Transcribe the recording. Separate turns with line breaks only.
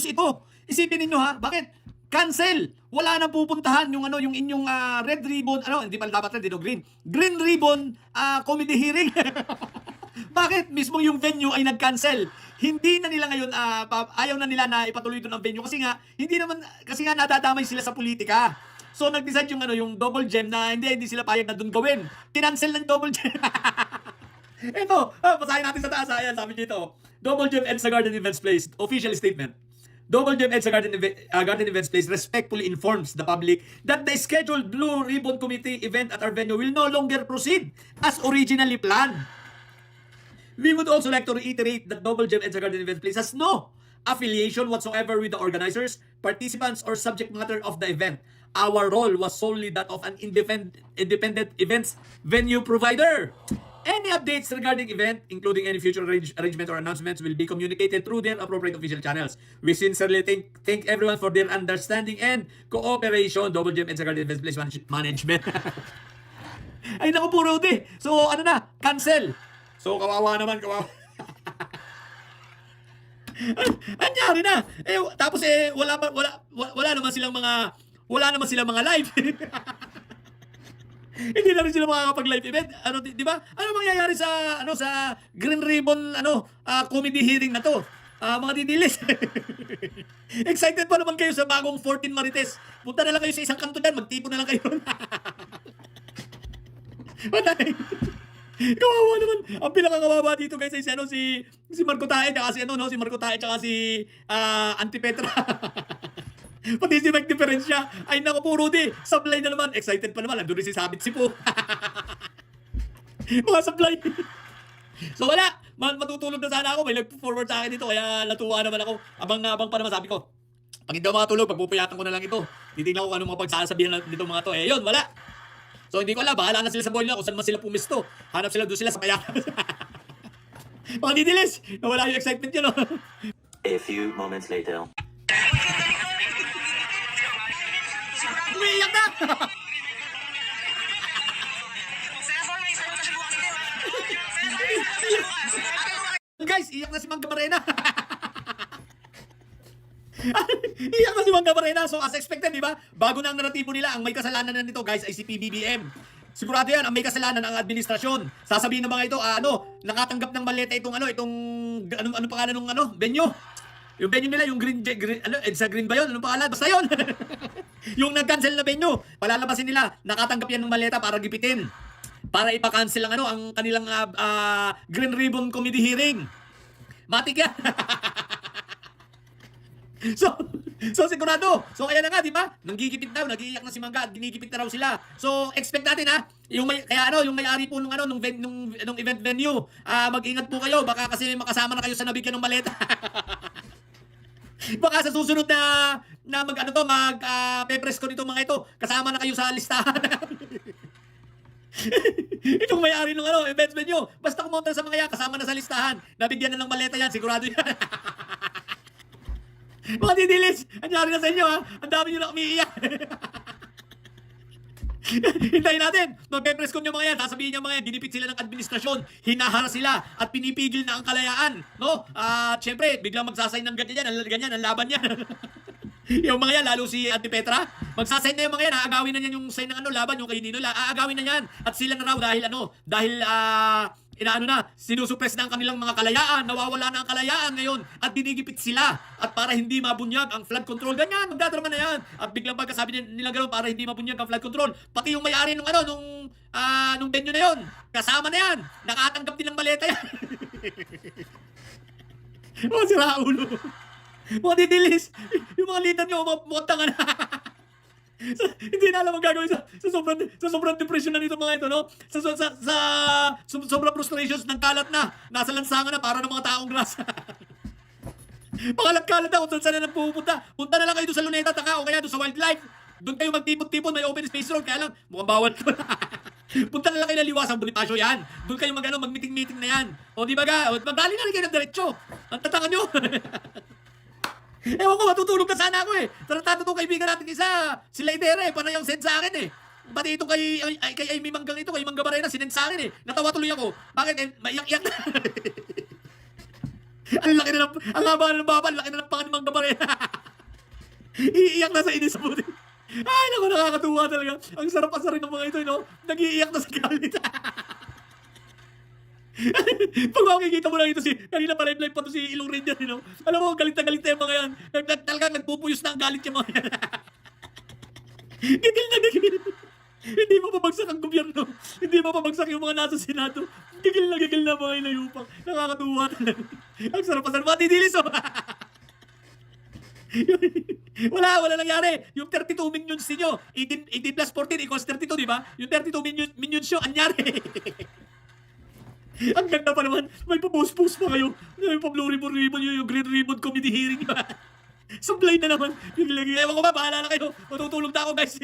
venues ito. Isipin niyo ha, bakit? Cancel. Wala nang pupuntahan yung yung inyong red ribbon, hindi pala dapat red, green. Green ribbon comedy hearing. Bakit? Mismo yung venue ay nag-cancel. Hindi na nila ngayon, ayaw na nila na ipatuloy doon ang venue kasi nga, kasi nga nadadamay sila sa politika. So nag-decide yung Double Gem na hindi sila payag na doon gawin. Kinancel ng Double Gem. Ito, basahin natin sa taas. Ayan, sabi dito. Double Gem EDSA Garden Events Place, official statement. Double Gem EDSA Garden Events Place respectfully informs the public that the scheduled Blue Ribbon Committee event at our venue will no longer proceed as originally planned. We would also like to reiterate that Double Gem EDSA Garden Events Place has no affiliation whatsoever with the organizers, participants, or subject matter of the event. Our role was solely that of an independent events venue provider. Any updates regarding event, including any future arrangement or announcements, will be communicated through their appropriate official channels. We sincerely thank everyone for their understanding and cooperation. Double Gem EDSA Garden Events Place Management. Ay naku po, Rudy. So cancel. So kawawa naman, kawawa. Anyari na. Tapos wala naman silang mga live. Hindi na rin sila makakapag-live event. Di ba? Ano mangyayari sa Green Ribbon comedy hearing na to? Mga didilis. Excited pa naman kayo sa bagong 14 Marites. Punta na lang kayo sa isang kanto dyan, magtipon na lang kayo. Kawawa naman. Ang pinakakawawa dito guys ay si Marco Tae tsaka si Marco Tae tsaka si Auntie Petra. Pati si Mike Diferensya. Ay naku po, Rudy. Supply na naman. Excited pa naman. Nandun rin si Sabit si po. Mga supply. So wala. Matutulog na sana ako. May nag-forward sa akin dito. Kaya natuwa naman ako. Abang pa naman sabi ko. Pag hindi ako makatulog, pagpupuyatan ko na lang ito. Titignan ko anong mga pagsasabihan nito mga to. Yun, wala. So hindi ko alam. Bahala na sila sa boiler kung saan man sila pumisto. Hanap sila doon sila sa payakan. Mga didilis. Nawala yung excitement yun.
A few moments later.
Umiiyak na! Guys, iyak na si Mang Gamarena. Iyak na si Mang Gamarena. So as expected, di ba? Bago na ang naratibo nila, ang may kasalanan na nito guys ay si PBBM. Sigurado yan, ang may kasalanan ang administrasyon. Sasabihin ng mga ito, nakatanggap ng maleta itong ano pangalan ng venue? Yung venue nila, yung EDSA Green ba yun? Anong pangalan? Basta yun! Yung nag-cancel na venue, palalabasin nila, nakatanggap yan ng maleta para gipitin. Para ipa-cancel ang kanilang Green Ribbon Committee hearing. Matik yan! So sigurado. So kaya na nga, di ba? Nanggigipit daw, nagiiyak na si Mangga at ginigipit na raw sila. So expect natin yung may-ari po nung event venue, mag-ingat po kayo, baka kasi makasama na kayo sa nabigyan ng maleta. Baka sa susunod na pe-press ko nito mga ito, kasama na kayo sa listahan. Itong may-ari ng event venue, basta kumontra sa mga yan, kasama na sa listahan. Nabigyan na ng maleta yan, sigurado yan. Mga didilis, anyari na sa inyo ang dami nyo na umiiyak. Hintayin natin. Magpe-press con yung mga yan. Sasabihin niya mga yan, dinipit sila ng administrasyon, hinahara sila at pinipigil na ang kalayaan. No? Siyempre, biglang magsasign ng ganyan, ang laban niya. Yung mga yan, lalo si Auntie Petra, magsasign na yung mga yan, aagawin na niyan yung sign ng laban, yung kay Nino, aagawin na yan. At sila na raw dahil sinusupres na ang kanilang mga kalayaan, nawawala na ang kalayaan ngayon at binigipit sila at para hindi mabunyag ang flood control, ganyan, magdadrama na yan. At biglang pagkasabi nila gano'n para hindi mabunyag ang flood control, pati yung may-ari nung venue na yon, kasama na yan, nakatanggap din ng maleta yan. Mga siraulo, mga didilis, yung mga litan nyo, mga tanga na. Hindi na alam ang gagawin sa sobrang depression na nito mga ito, no? Sa sobrang frustrations ng kalat na, nasa lansangan na para ng mga taong grasa. Pakalat-kalat na kung saan na pupunta. Punta na lang kayo doon sa Luneta, Taka, o kaya doon sa Wildlife. Doon kayo magtipon-tipon, may open space road, kaya lang, mukhang bawal ko. Punta na lang kayo na Liwasang Bonifacio, yan. Doon kayo mag-meeting-meeting na yan. O di ba ga, magdali na rin kayo ng diretso. Ang tatanga nyo. Ewan ko, matutulog na sana ako eh. Tratado itong kaibigan natin sila Idera eh. Panay ang send sa akin eh. Pati itong kay Amy Manggang ito, kay Mang Gamarena, sinend sa akin eh. Natawa tuloy ako. Bakit? Maiyak-iyak na. Ang laki na ng, ang haba na ng baba, ang laki na ng panga ni Mang Gabarena. Iiyak na sa inis sa buti. Ay, naku, nakakatuwa talaga. Ang sarap-asar ng mga ito, no? Nag-iiyak na sa galit. Pag makikita mo lang ito kanina pa live pa to si Ilong Ranger, you know? Alam mo, galit na yung mga yan. Talagang nagpupuyos na ang galit yung mga yan. Gigil na gigil. Hindi mapabagsak ang gobyerno. Hindi mapabagsak yung mga nasa Senado. Gigil na mga inayupang. Nakakatuwa talaga. Ang sarap-asar. Matidilis, oh. wala nangyari. Yung 32 minions niyo, 18 plus 14 equals 32, di ba? Yung 32 minions nyo, anyari. Ang ganda pa naman. May pa-post pa kayo. May pa-blue ribbon yung green ribbon comedy hearing. Sublay na naman. Ewan ko ba, bahala na kayo. Matutulog na ako, guys.